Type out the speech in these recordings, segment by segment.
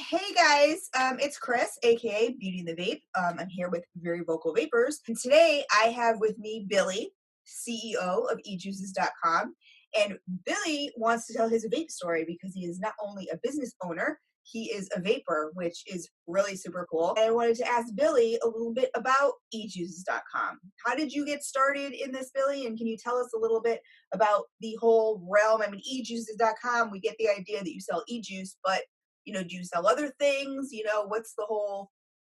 Hey guys, it's Chris, aka Beauty and the Vape. I'm here with Very Vocal Vapors, and today I have with me Billy, CEO of ejuices.com. And Billy wants to tell his vape story because he is not only a business owner, he is a vapor, which is really super cool. And I wanted to ask Billy a little bit about ejuices.com. How did you get started in this, Billy? And can you tell us a little bit about the whole realm? I mean, ejuices.com, we get the idea that you sell e-juice, but do you sell other things? What's the whole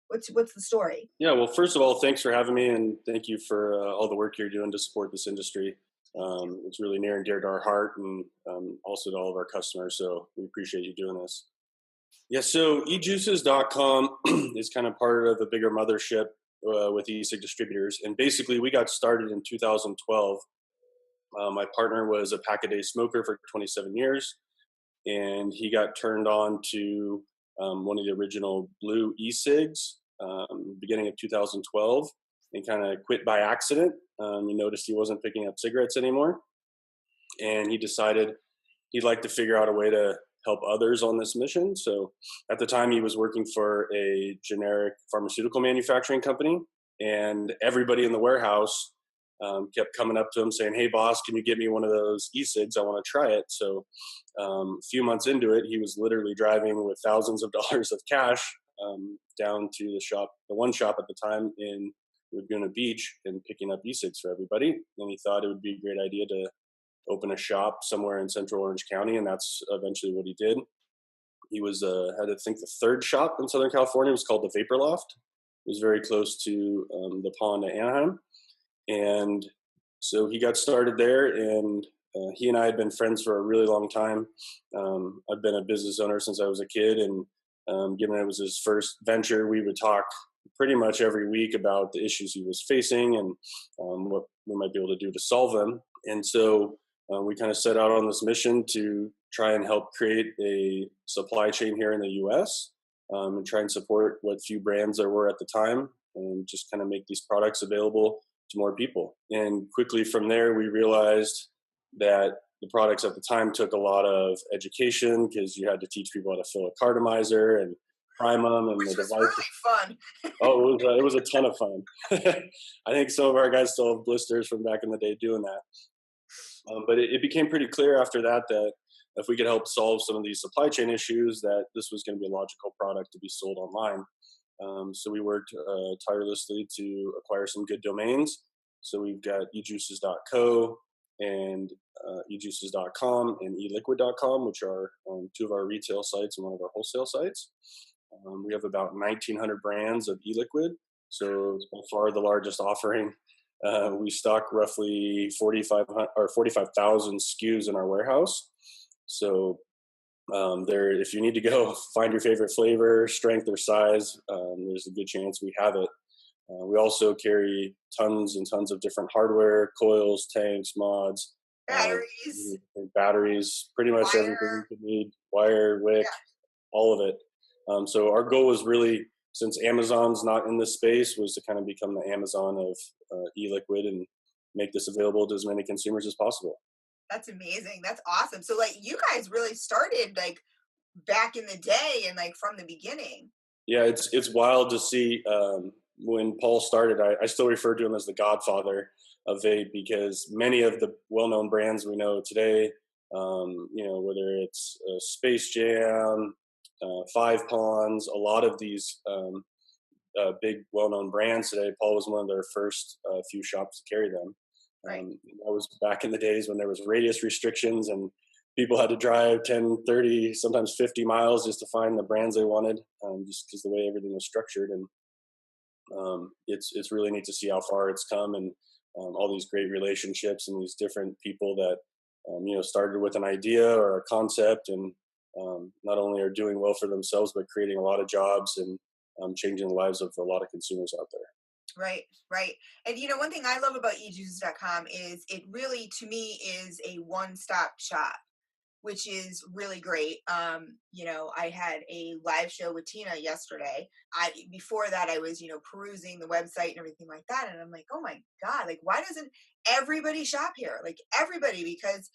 what's the story? Yeah, well, first of all, thanks for having me, and thank you for all the work you're doing to support this industry. It's really near and dear to our heart, and also to all of our customers. So we appreciate you doing this. Yeah, so ejuices.com is kind of part of a bigger mothership with e-cig distributors, and basically we got started in 2012. My partner was a pack-a-day smoker for 27 years, and he got turned on to one of the original blue e-cigs beginning of 2012 and kind of quit by accident. He noticed he wasn't picking up cigarettes anymore, and he decided he'd like to figure out a way to help others on this mission. So at the time he was working for a generic pharmaceutical manufacturing company, and everybody in the warehouse kept coming up to him saying, "Hey boss, can you get me one of those e-cigs? I want to try it." So a few months into it, he was literally driving with thousands of dollars of cash down to the one shop at the time in Laguna Beach, and picking up e-cigs for everybody. And he thought it would be a great idea to open a shop somewhere in Central Orange County, and that's eventually what he did. He was had I think the third shop in Southern California. It was called the Vapor Loft. It was very close to the pond at Anaheim, and so he got started there. And he and I had been friends for a really long time. I've been a business owner since I was a kid, and given it was his first venture, we would talk pretty much every week about the issues he was facing and what we might be able to do to solve them. And so we kind of set out on this mission to try and help create a supply chain here in the U.S. And try and support what few brands there were at the time, and just kind of make these products available to more people. And quickly from there, we realized that the products at the time took a lot of education, because you had to teach people how to fill a cartomizer and prime them, and Which the was device. really fun. Oh, it was a ton of fun. I think some of our guys still have blisters from back in the day doing that. But it became pretty clear after that if we could help solve some of these supply chain issues, that this was going to be a logical product to be sold online. So we worked tirelessly to acquire some good domains. So we've got ejuices.co and ejuices.com and eliquid.com, which are two of our retail sites and one of our wholesale sites. We have about 1,900 brands of e-liquid, so it's by far the largest offering. We stock roughly 45,000 SKUs in our warehouse. So if you need to go find your favorite flavor, strength, or size, there's a good chance we have it. We also carry tons and tons of different hardware, coils, tanks, mods, Batteries, batteries, pretty much everything wire. you could need, wire, wick, Yeah. all of it. So our goal was really, since Amazon's not in this space, was to kind of become the Amazon of e-liquid and make this available to as many consumers as possible. That's amazing. That's awesome. So like you guys really started like back in the day and like from the beginning. Yeah, it's wild to see. When Paul started, I still refer to him as the godfather of vape, because many of the well-known brands we know today, whether it's Space Jam, Five Ponds, a lot of these big well-known brands today, Paul was one of their first few shops to carry them. Right. That was back in the days when there was radius restrictions, and people had to drive 10, 30, sometimes 50 miles just to find the brands they wanted, just because the way everything was structured. And it's really neat to see how far it's come, and all these great relationships and these different people that started with an idea or a concept, and not only are doing well for themselves, but creating a lot of jobs and changing the lives of a lot of consumers out there. Right, right. And one thing I love about ejuices.com is it really, to me, is a one-stop shop, which is really great. I had a live show with Tina yesterday. Before that I was, perusing the website and everything like that. And I'm like, oh my God, like why doesn't everybody shop here? Like everybody, because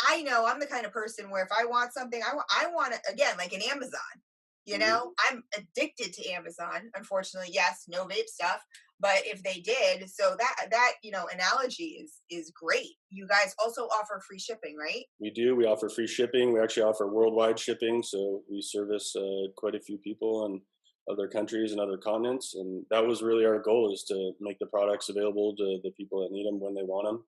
I know I'm the kind of person where if I want something, I want it again, like an Amazon. You Hmm. know, I'm addicted to Amazon. Unfortunately, yes, no vape stuff, but if they did, so that analogy is great. You guys also offer free shipping, right? We do. We offer free shipping. We actually offer worldwide shipping, so we service quite a few people in other countries and other continents. And that was really our goal: is to make the products available to the people that need them when they want them,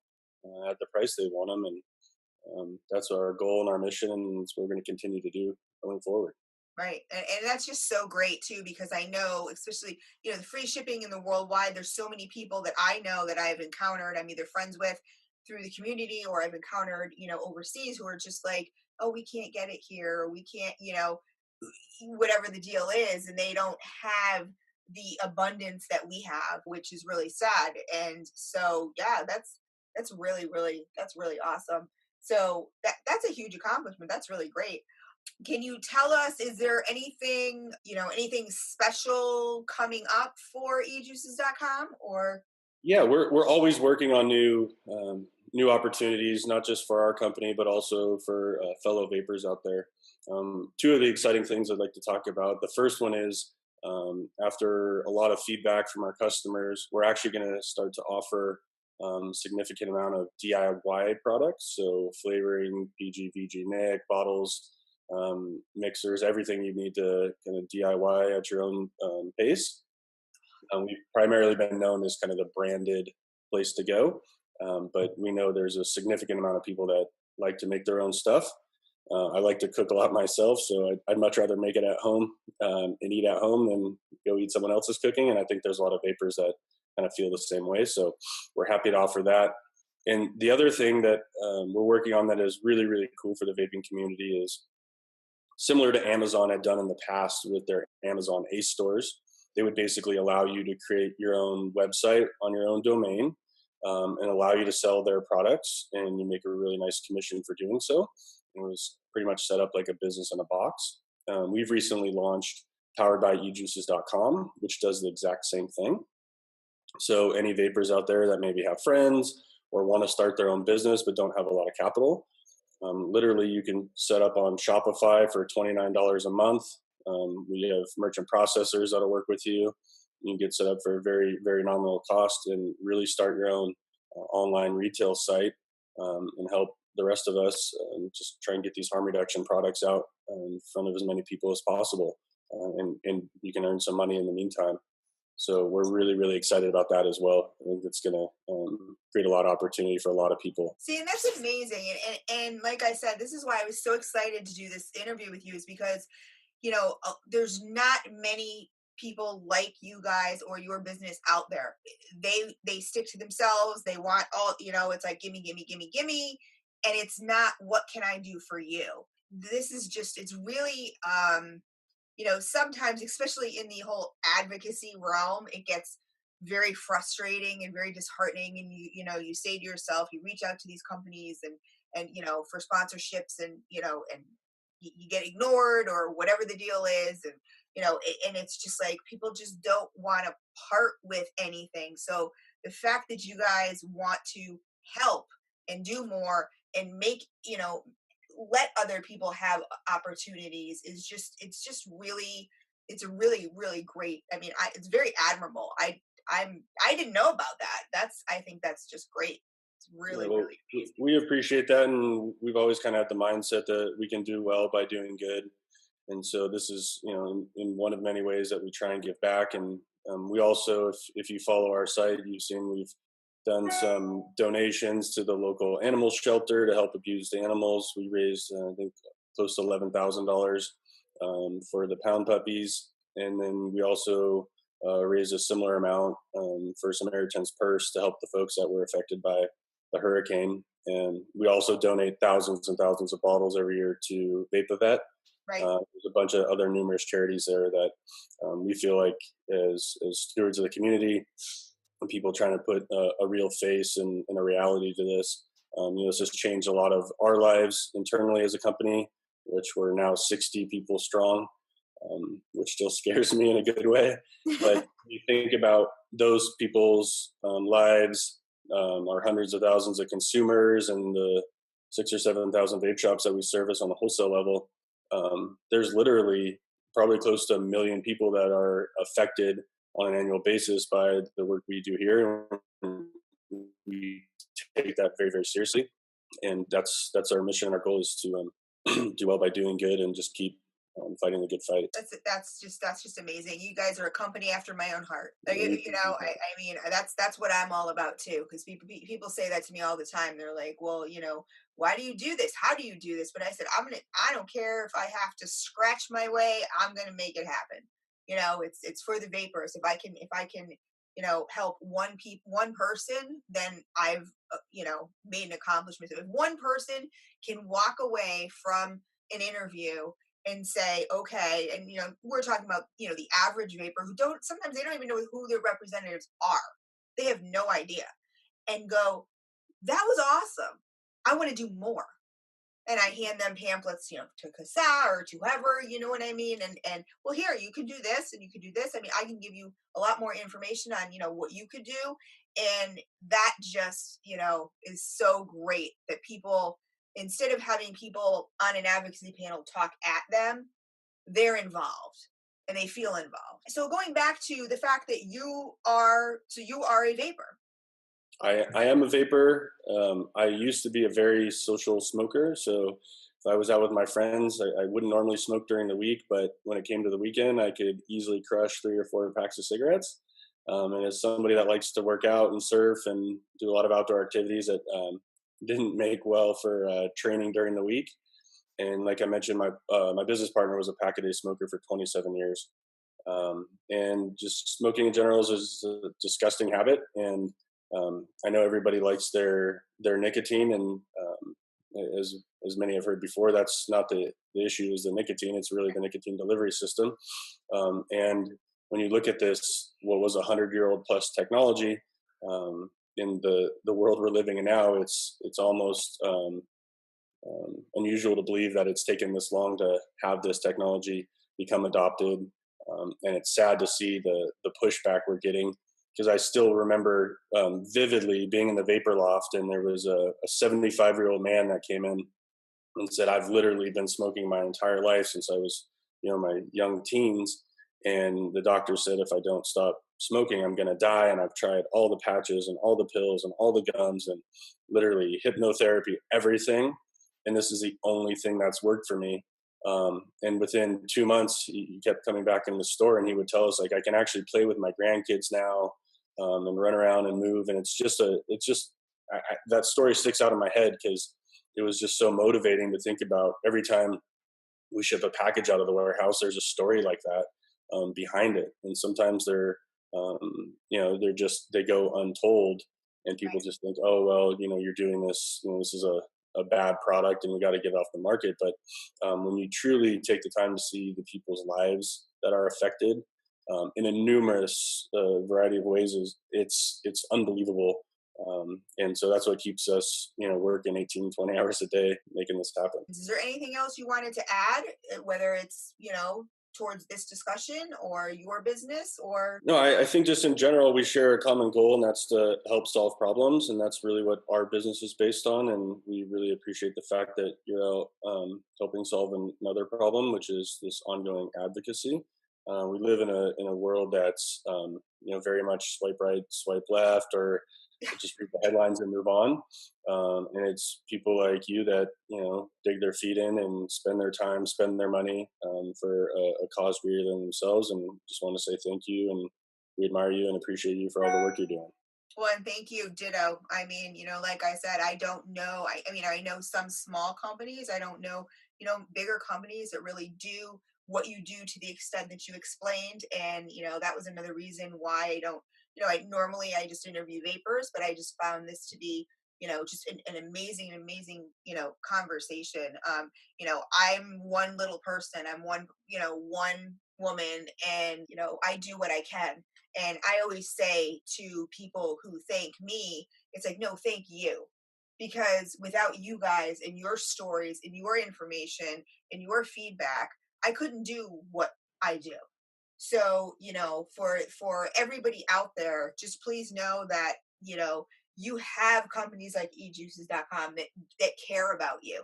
at the price they want them. And that's our goal and our mission, and it's what we're going to continue to do going forward. Right. And that's just so great too, because I know, especially, the free shipping in the worldwide, there's so many people that I know that I've encountered, I'm either friends with through the community or I've encountered, overseas who are just like, oh, we can't get it here, or we can't, whatever the deal is, and they don't have the abundance that we have, which is really sad. And so, yeah, that's really awesome. So that's a huge accomplishment. That's really great. Can you tell us, is there anything special coming up for ejuices.com or? Yeah, we're always working on new opportunities, not just for our company, but also for fellow vapors out there. Two of the exciting things I'd like to talk about. The first one is, after a lot of feedback from our customers, we're actually going to start to offer significant amount of DIY products, so flavoring, PG, VG, NIC, bottles, mixers, everything you need to kind of DIY at your own pace. We've primarily been known as kind of the branded place to go, but we know there's a significant amount of people that like to make their own stuff. I like to cook a lot myself, so I'd much rather make it at home and eat at home than go eat someone else's cooking. And I think there's a lot of vapors that kind of feel the same way. So we're happy to offer that. And the other thing that we're working on that is really, really cool for the vaping community is similar to Amazon had done in the past with their Amazon Ace stores. They would basically allow you to create your own website on your own domain, and allow you to sell their products, and you make a really nice commission for doing so. It was pretty much set up like a business in a box. We've recently launched powered by ejuices.com, which does the exact same thing. So any vapors out there that maybe have friends or want to start their own business but don't have a lot of capital, literally, you can set up on Shopify for $29 a month. We have merchant processors that'll work with you. You can get set up for a very, very nominal cost and really start your own online retail site, and help the rest of us just try and get these harm reduction products out in front of as many people as possible. And you can earn some money in the meantime. So we're really, really excited about that as well. I think it's going to create a lot of opportunity for a lot of people. See, and that's amazing. And like I said, this is why I was so excited to do this interview with you, is because, there's not many people like you guys or your business out there. They stick to themselves. They want all, it's like gimme, gimme, gimme, gimme. And it's not what can I do for you? This is just, it's really sometimes, especially in the whole advocacy realm, it gets very frustrating and very disheartening. And you say to yourself, you reach out to these companies and for sponsorships, and you get ignored or whatever the deal is, and and it's just like people just don't want to part with anything. So the fact that you guys want to help and do more and make let other people have opportunities is just really, it's a really, really great. I mean, it's very admirable. I didn't know about that. I think that's just great. It's Yeah, really, well, really amazing. we appreciate that, and we've always kind of had the mindset that we can do well by doing good. And so this is, in one of many ways that we try and give back. And we also, if you follow our site, you've seen we've done some donations to the local animal shelter to help abused animals. We raised, I think, close to $11,000 for the pound puppies, and then we also raised a similar amount for Samaritan's Purse to help the folks that were affected by the hurricane. And we also donate thousands and thousands of bottles every year to Vape. Right. There's a bunch of other numerous charities there that we feel like, as stewards of the community and people trying to put a real face and a reality to this. This has changed a lot of our lives internally as a company, which we're now 60 people strong, which still scares me in a good way. But you think about those people's lives, our hundreds of thousands of consumers, and the 6 or 7,000 vape shops that we service on the wholesale level. There's literally probably close to 1 million people that are affected on an annual basis by the work we do here. We take that very, very seriously, and that's our mission. Our goal is to do well by doing good and just keep fighting the good fight. That's just amazing. You guys are a company after my own heart. Like, We I mean, that's what I'm all about too. Because people say that to me all the time. They're like, well, why do you do this? How do you do this? But I said, I don't care if I have to scratch my way. I'm gonna make it happen. It's for the vapors. If I can help one person, then I've made an accomplishment. If one person can walk away from an interview and say, okay, and we're talking about the average vapor who don't sometimes they don't even know who their representatives are. They have no idea, and go, that was awesome. I want to do more. And I hand them pamphlets, to Casa or to whoever, you know what I mean? And well, here, you can do this and you can do this. I mean, I can give you a lot more information on, what you could do. And that just, is so great that people, instead of having people on an advocacy panel talk at them, they're involved and they feel involved. So going back to the fact that you are a vapor. I am a vapor. I used to be a very social smoker. So if I was out with my friends, I wouldn't normally smoke during the week, but when it came to the weekend, I could easily crush 3 or 4 packs of cigarettes. And as somebody that likes to work out and surf and do a lot of outdoor activities that didn't make well for training during the week. And like I mentioned, my business partner was a pack a day smoker for 27 years. And just smoking in general is a disgusting habit. And I know everybody likes their nicotine, and as many have heard before, that's not the issue. Is the nicotine? It's really the nicotine delivery system. And when you look at this, what was 100-year-old plus technology in the world we're living in now, it's almost unusual to believe that it's taken this long to have this technology become adopted. And it's sad to see the pushback we're getting, because I still remember vividly being in the vapor loft, and there was a 75-year-old man that came in and said, I've literally been smoking my entire life since I was, my young teens. And the doctor said, if I don't stop smoking, I'm going to die. And I've tried all the patches and all the pills and all the gums and literally hypnotherapy, everything. And this is the only thing that's worked for me. And within 2 months, he kept coming back in the store, and he would tell us, like, I can actually play with my grandkids now, and run around and move. And that story sticks out in my head because it was just so motivating to think about. Every time we ship a package out of the warehouse, there's a story like that behind it. And sometimes they go untold, and people just think, oh, well, you're doing this, this is a bad product and we got to get it off the market. But when you truly take the time to see the people's lives that are affected in a numerous variety of ways, it's unbelievable. And so that's what keeps us, working 18, 20 hours a day, making this happen. Is there anything else you wanted to add, whether it's, towards this discussion or your business or? No, I think just in general, we share a common goal, and that's to help solve problems. And that's really what our business is based on. And we really appreciate the fact that you're out helping solve another problem, which is this ongoing advocacy. We live in a world that's, very much swipe right, swipe left, or just read the headlines and move on. And it's people like you that, dig their feet in and spend their time, spend their money for a cause greater than themselves. And just want to say thank you. And we admire you and appreciate you for all the work you're doing. Well, and thank you, ditto. I mean, like I said, I don't know. I mean, I know some small companies. I don't know, bigger companies that really do what you do to the extent that you explained. And, that was another reason why I don't, I just interview vapors, but I just found this to be, just an amazing, conversation. I'm one little person. I'm one woman, and, I do what I can. And I always say to people who thank me, it's like, no, thank you. Because without you guys and your stories and your information and your feedback, I couldn't do what I do. So, for everybody out there, just please know that, you have companies like ejuices.com that care about you.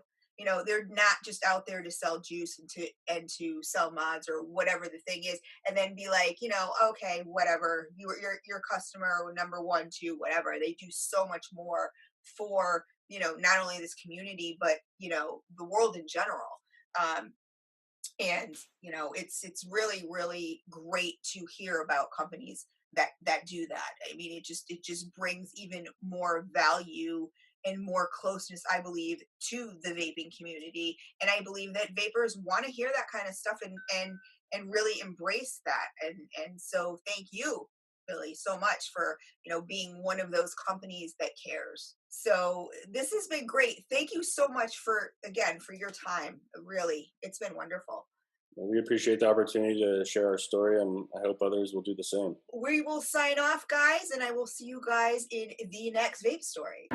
they're not just out there to sell juice and to sell mods or whatever the thing is, and then be like, okay, whatever, your customer number one, two, whatever. They do so much more for not only this community but the world in general. Um, and it's really really great to hear about companies that do that. I mean, it just brings even more value and more closeness, I believe, to the vaping community. And I believe that vapors want to hear that kind of stuff, and really embrace that. And so thank you, Billy, so much for being one of those companies that cares. So this has been great. Thank you so much for, again, for your time. Really, it's been wonderful. We appreciate the opportunity to share our story, and I hope others will do the same. We will sign off, guys, and I will see you guys in the next vape story.